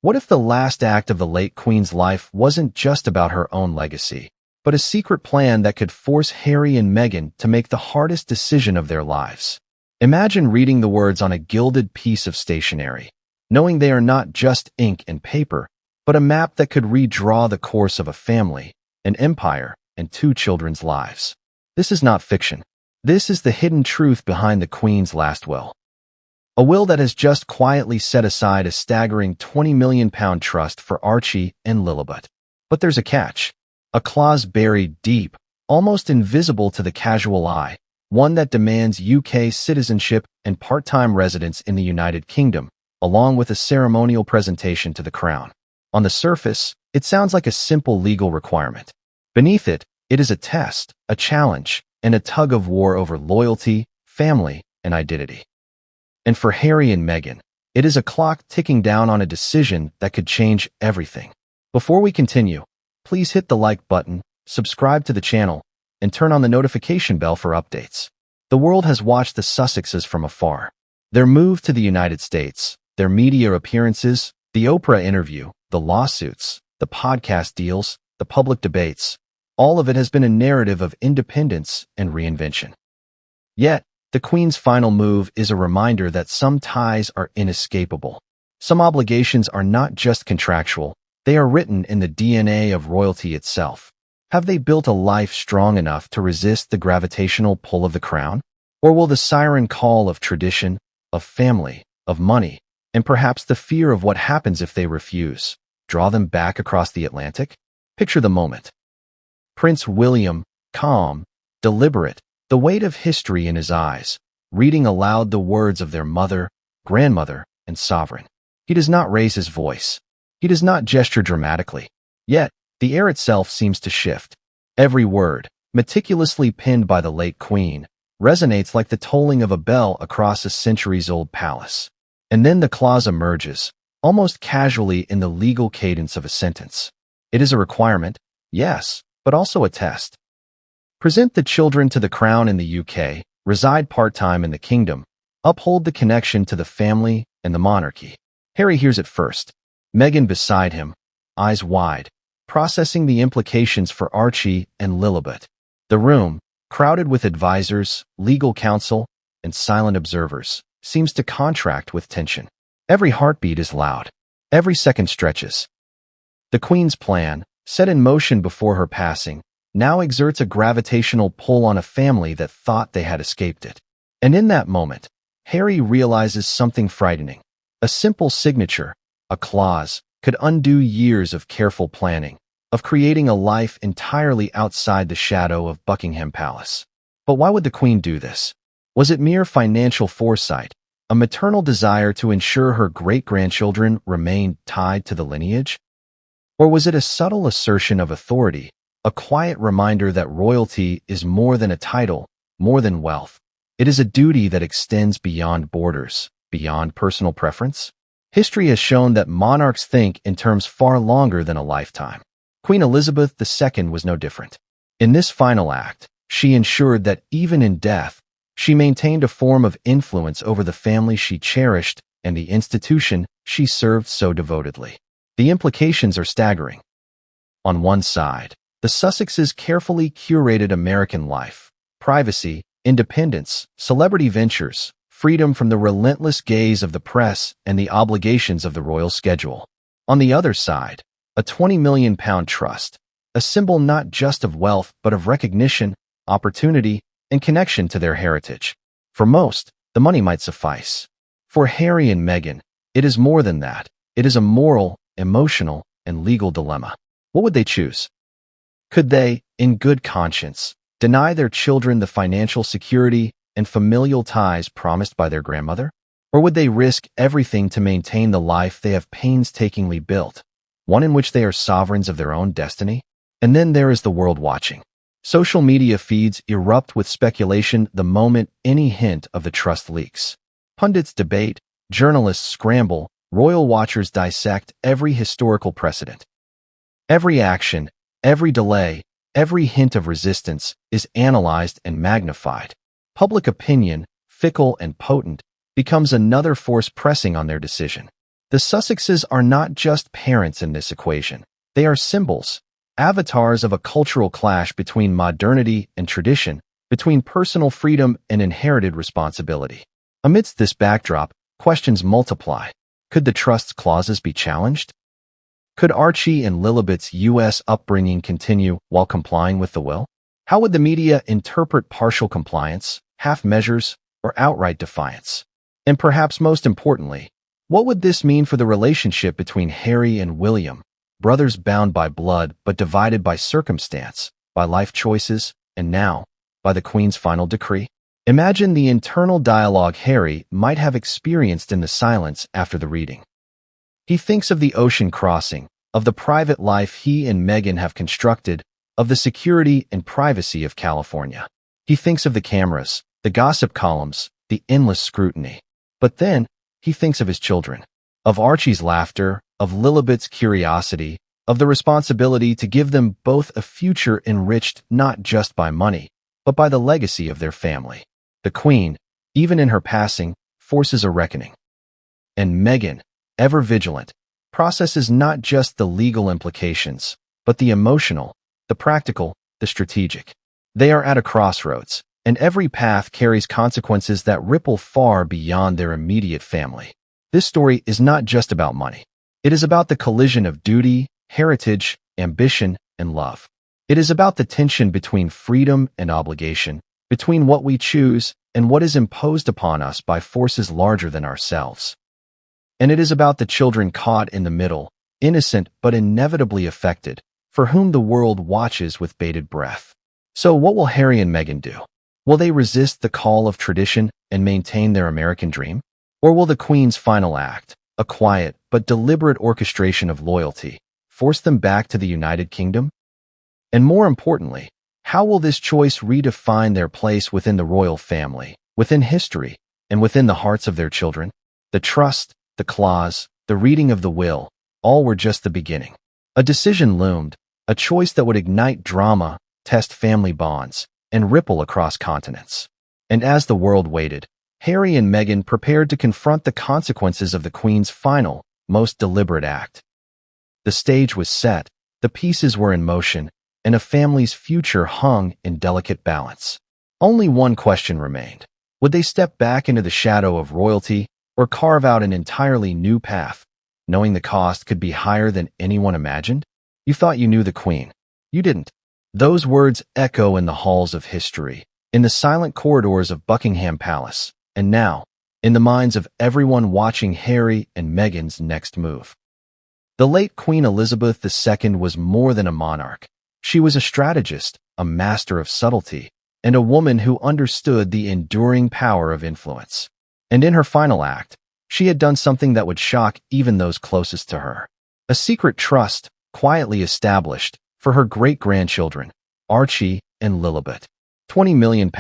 What if the last act of the late Queen's life wasn't just about her own legacy, but a secret plan that could force Harry and Meghan to make the hardest decision of their lives? Imagine reading the words on a gilded piece of stationery, knowing they are not just ink and paper, but a map that could redraw the course of a family, an empire, and two children's lives. This is not fiction. This is the hidden truth behind the Queen's last will. A will that has just quietly set aside a staggering £20 million trust for Archie and Lilibet. But there's a catch. A clause buried deep, almost invisible to the casual eye, one that demands UK citizenship and part-time residence in the United Kingdom, along with a ceremonial presentation to the Crown. On the surface, it sounds like a simple legal requirement. Beneath it, it is a test, a challenge, and a tug-of-war over loyalty, family, and identity. And for Harry and Meghan, it is a clock ticking down on a decision that could change everything. Before we continue, please hit the like button, subscribe to the channel, and turn on the notification bell for updates. The world has watched the Sussexes from afar. Their move to the United States, their media appearances, the Oprah interview, the lawsuits, the podcast deals, the public debates, all of it has been a narrative of independence and reinvention. Yet, the Queen's final move is a reminder that some ties are inescapable. Some obligations are not just contractual, they are written in the DNA of royalty itself. Have they built a life strong enough to resist the gravitational pull of the crown? Or will the siren call of tradition, of family, of money, and perhaps the fear of what happens if they refuse, draw them back across the Atlantic? Picture the moment. Prince William, calm, deliberate, the weight of history in his eyes, reading aloud the words of their mother, grandmother, and sovereign. He does not raise his voice. He does not gesture dramatically. Yet, the air itself seems to shift. Every word, meticulously penned by the late Queen, resonates like the tolling of a bell across a centuries-old palace. And then the clause emerges, almost casually in the legal cadence of a sentence. It is a requirement, yes, but also a test. Present the children to the Crown in the UK, reside part-time in the kingdom, uphold the connection to the family and the monarchy. Harry hears it first. Meghan beside him, eyes wide, processing the implications for Archie and Lilibet. The room, crowded with advisors, legal counsel, and silent observers, seems to contract with tension. Every heartbeat is loud. Every second stretches. The Queen's plan, set in motion before her passing, now exerts a gravitational pull on a family that thought they had escaped it. And in that moment, Harry realizes something frightening. A simple signature, a clause, could undo years of careful planning, of creating a life entirely outside the shadow of Buckingham Palace. But why would the Queen do this? Was it mere financial foresight, a maternal desire to ensure her great-grandchildren remained tied to the lineage? Or was it a subtle assertion of authority, a quiet reminder that royalty is more than a title, more than wealth? It is a duty that extends beyond borders, beyond personal preference. History has shown that monarchs think in terms far longer than a lifetime. Queen Elizabeth II was no different. In this final act, she ensured that even in death, she maintained a form of influence over the family she cherished and the institution she served so devotedly. The implications are staggering. On one side, the Sussexes carefully curated American life, privacy, independence, celebrity ventures, freedom from the relentless gaze of the press and the obligations of the royal schedule. On the other side, a £20 million trust, a symbol not just of wealth but of recognition, opportunity, and connection to their heritage. For most, the money might suffice. For Harry and Meghan, it is more than that. It is a moral, emotional, and legal dilemma. What would they choose? Could they, in good conscience, deny their children the financial security and familial ties promised by their grandmother? Or would they risk everything to maintain the life they have painstakingly built, one in which they are sovereigns of their own destiny? And then there is the world watching. Social media feeds erupt with speculation the moment any hint of the trust leaks. Pundits debate, journalists scramble, royal watchers dissect every historical precedent. Every action, every delay, every hint of resistance is analyzed and magnified. Public opinion, fickle and potent, becomes another force pressing on their decision. The Sussexes are not just parents in this equation. They are symbols, avatars of a cultural clash between modernity and tradition, between personal freedom and inherited responsibility. Amidst this backdrop, questions multiply. Could the trust clauses be challenged? Could Archie and Lilibet's U.S. upbringing continue while complying with the will? How would the media interpret partial compliance, half measures, or outright defiance? And perhaps most importantly, what would this mean for the relationship between Harry and William, brothers bound by blood but divided by circumstance, by life choices, and now, by the Queen's final decree? Imagine the internal dialogue Harry might have experienced in the silence after the reading. He thinks of the ocean crossing, of the private life he and Meghan have constructed, of the security and privacy of California. He thinks of the cameras, the gossip columns, the endless scrutiny. But then, he thinks of his children, of Archie's laughter, of Lilibet's curiosity, of the responsibility to give them both a future enriched not just by money, but by the legacy of their family. The Queen, even in her passing, forces a reckoning. And Meghan, ever vigilant, processes not just the legal implications, but the emotional, the practical, the strategic. They are at a crossroads, and every path carries consequences that ripple far beyond their immediate family. This story is not just about money. It is about the collision of duty, heritage, ambition, and love. It is about the tension between freedom and obligation, between what we choose and what is imposed upon us by forces larger than ourselves. And it is about the children caught in the middle, innocent but inevitably affected, for whom the world watches with bated breath. So what will Harry and Meghan do? Will they resist the call of tradition and maintain their American dream? Or will the Queen's final act, a quiet but deliberate orchestration of loyalty, force them back to the United Kingdom? And more importantly, how will this choice redefine their place within the royal family, within history, and within the hearts of their children? The trust, the clause, the reading of the will, all were just the beginning. A decision loomed, a choice that would ignite drama, test family bonds, and ripple across continents. And as the world waited, Harry and Meghan prepared to confront the consequences of the Queen's final, most deliberate act. The stage was set, the pieces were in motion, and a family's future hung in delicate balance. Only one question remained. Would they step back into the shadow of royalty or carve out an entirely new path, knowing the cost could be higher than anyone imagined? You thought you knew the Queen. You didn't. Those words echo in the halls of history, in the silent corridors of Buckingham Palace, and now, in the minds of everyone watching Harry and Meghan's next move. The late Queen Elizabeth II was more than a monarch. She was a strategist, a master of subtlety, and a woman who understood the enduring power of influence. And in her final act, she had done something that would shock even those closest to her. A secret trust, quietly established, for her great-grandchildren, Archie and Lilibet. £20 million.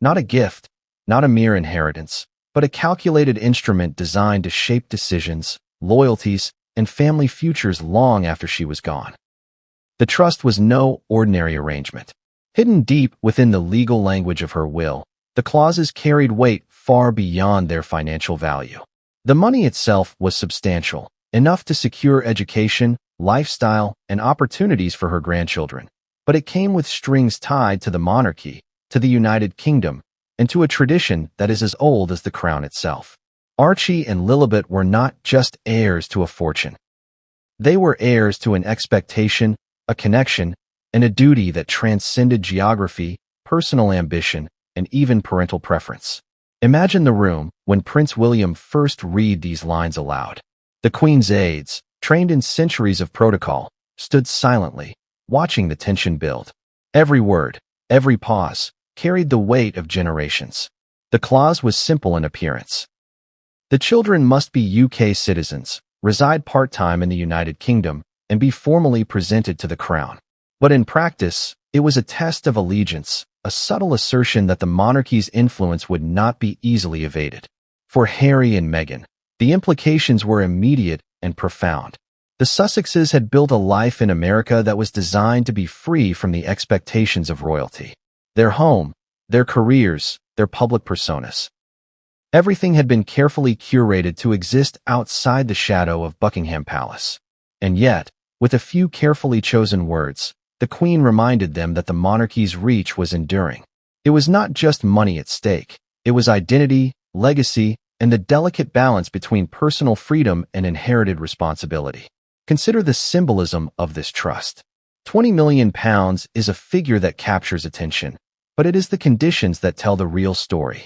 Not a gift, not a mere inheritance, but a calculated instrument designed to shape decisions, loyalties, and family futures long after she was gone. The trust was no ordinary arrangement. Hidden deep within the legal language of her will, the clauses carried weight far beyond their financial value. The money itself was substantial, enough to secure education, lifestyle, and opportunities for her grandchildren. But it came with strings tied to the monarchy, to the United Kingdom, and to a tradition that is as old as the crown itself. Archie and Lilibet were not just heirs to a fortune. They were heirs to an expectation, a connection, and a duty that transcended geography, personal ambition, and even parental preference. Imagine the room when Prince William first read these lines aloud. The Queen's aides, trained in centuries of protocol, stood silently, watching the tension build. Every word, every pause, carried the weight of generations. The clause was simple in appearance. The children must be UK citizens, reside part-time in the United Kingdom, and be formally presented to the crown. But in practice, it was a test of allegiance, a subtle assertion that the monarchy's influence would not be easily evaded. For Harry and Meghan, the implications were immediate and profound. The Sussexes had built a life in America that was designed to be free from the expectations of royalty. Their home, their careers, their public personas. Everything had been carefully curated to exist outside the shadow of Buckingham Palace. And yet, with a few carefully chosen words, the Queen reminded them that the monarchy's reach was enduring. It was not just money at stake. It was identity, legacy, and the delicate balance between personal freedom and inherited responsibility. Consider the symbolism of this trust. £20 million is a figure that captures attention, but it is the conditions that tell the real story.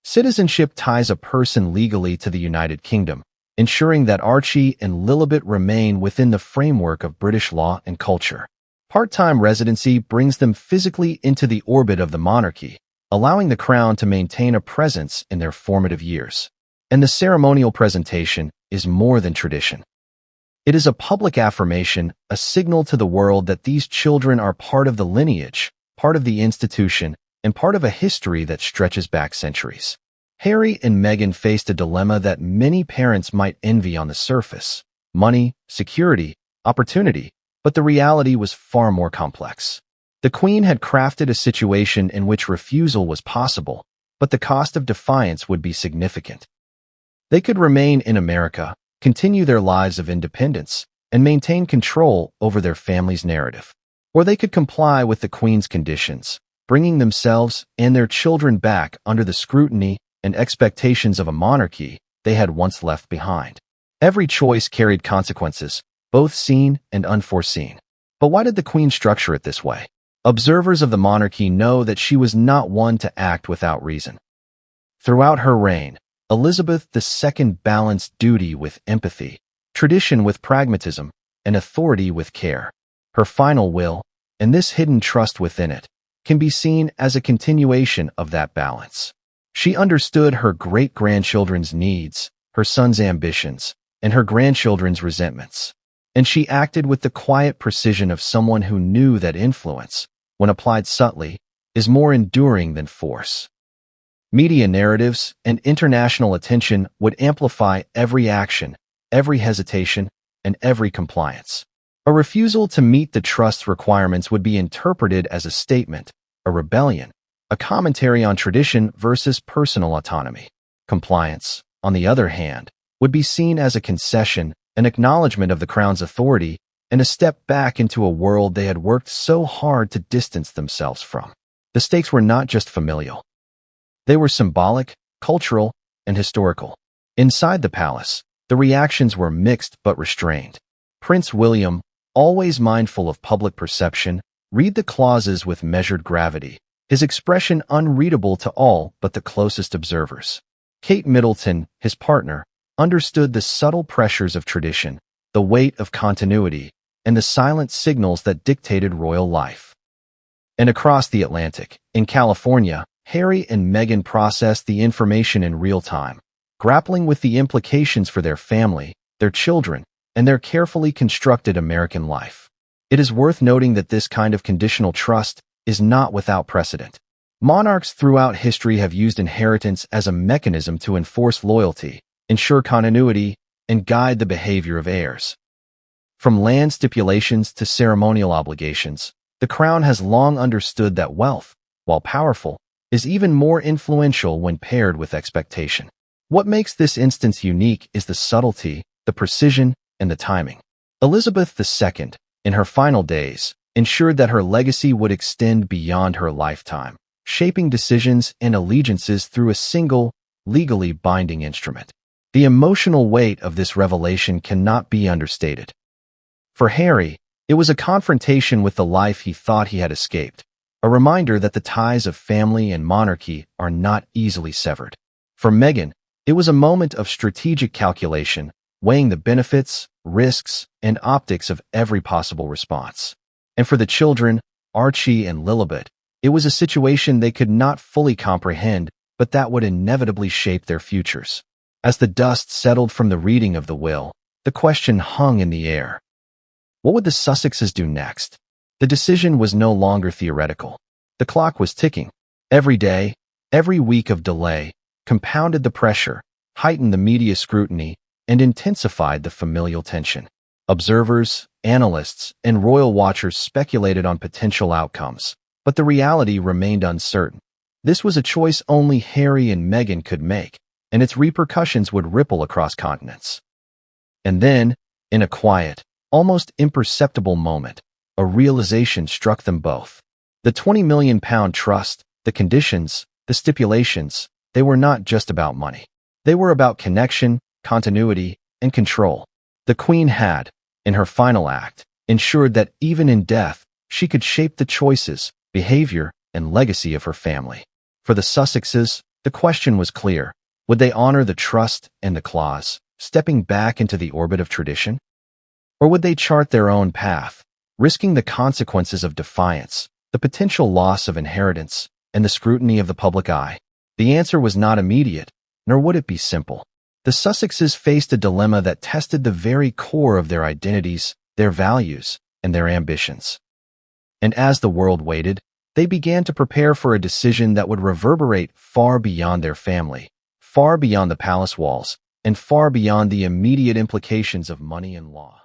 Citizenship ties a person legally to the United Kingdom, ensuring that Archie and Lilibet remain within the framework of British law and culture. Part-time residency brings them physically into the orbit of the monarchy, allowing the crown to maintain a presence in their formative years. And the ceremonial presentation is more than tradition. It is a public affirmation, a signal to the world that these children are part of the lineage, part of the institution, and part of a history that stretches back centuries. Harry and Meghan faced a dilemma that many parents might envy on the surface: money, security, opportunity, but the reality was far more complex. The Queen had crafted a situation in which refusal was possible, but the cost of defiance would be significant. They could remain in America, continue their lives of independence, and maintain control over their family's narrative. Or they could comply with the Queen's conditions, bringing themselves and their children back under the scrutiny and expectations of a monarchy they had once left behind. Every choice carried consequences, both seen and unforeseen. But why did the Queen structure it this way? Observers of the monarchy know that she was not one to act without reason. Throughout her reign, Elizabeth II balanced duty with empathy, tradition with pragmatism, and authority with care. Her final will, and this hidden trust within it, can be seen as a continuation of that balance. She understood her great-grandchildren's needs, her son's ambitions, and her grandchildren's resentments. And she acted with the quiet precision of someone who knew that influence, when applied subtly, is more enduring than force. Media narratives and international attention would amplify every action, every hesitation, and every compliance. A refusal to meet the trust requirements would be interpreted as a statement, a rebellion, a commentary on tradition versus personal autonomy. Compliance, on the other hand, would be seen as a concession, an acknowledgement of the crown's authority, and a step back into a world they had worked so hard to distance themselves from. The stakes were not just familial. They were symbolic, cultural, and historical. Inside the palace, the reactions were mixed but restrained. Prince William, always mindful of public perception, read the clauses with measured gravity, his expression unreadable to all but the closest observers. Kate Middleton, his partner, understood the subtle pressures of tradition, the weight of continuity, and the silent signals that dictated royal life. And across the Atlantic, in California, Harry and Meghan processed the information in real time, grappling with the implications for their family, their children, and their carefully constructed American life. It is worth noting that this kind of conditional trust is not without precedent. Monarchs throughout history have used inheritance as a mechanism to enforce loyalty, ensure continuity, and guide the behavior of heirs. From land stipulations to ceremonial obligations, the crown has long understood that wealth, while powerful, is even more influential when paired with expectation. What makes this instance unique is the subtlety, the precision, and the timing. Elizabeth II, in her final days, ensured that her legacy would extend beyond her lifetime, shaping decisions and allegiances through a single, legally binding instrument. The emotional weight of this revelation cannot be understated. For Harry, it was a confrontation with the life he thought he had escaped, a reminder that the ties of family and monarchy are not easily severed. For Meghan, it was a moment of strategic calculation, weighing the benefits, risks, and optics of every possible response. And for the children, Archie and Lilibet, it was a situation they could not fully comprehend, but that would inevitably shape their futures. As the dust settled from the reading of the will, the question hung in the air. What would the Sussexes do next? The decision was no longer theoretical. The clock was ticking. Every day, every week of delay, compounded the pressure, heightened the media scrutiny, and intensified the familial tension. Observers, analysts, and royal watchers speculated on potential outcomes, but the reality remained uncertain. This was a choice only Harry and Meghan could make, and its repercussions would ripple across continents. And then, in a quiet, almost imperceptible moment, a realization struck them both. The £20 million trust, the conditions, the stipulations, they were not just about money. They were about connection, continuity, and control. The Queen had, in her final act, ensured that even in death, she could shape the choices, behavior, and legacy of her family. For the Sussexes, the question was clear. Would they honor the trust and the clause, stepping back into the orbit of tradition? Or would they chart their own path, risking the consequences of defiance, the potential loss of inheritance, and the scrutiny of the public eye? The answer was not immediate, nor would it be simple. The Sussexes faced a dilemma that tested the very core of their identities, their values, and their ambitions. And as the world waited, they began to prepare for a decision that would reverberate far beyond their family, far beyond the palace walls, and far beyond the immediate implications of money and law.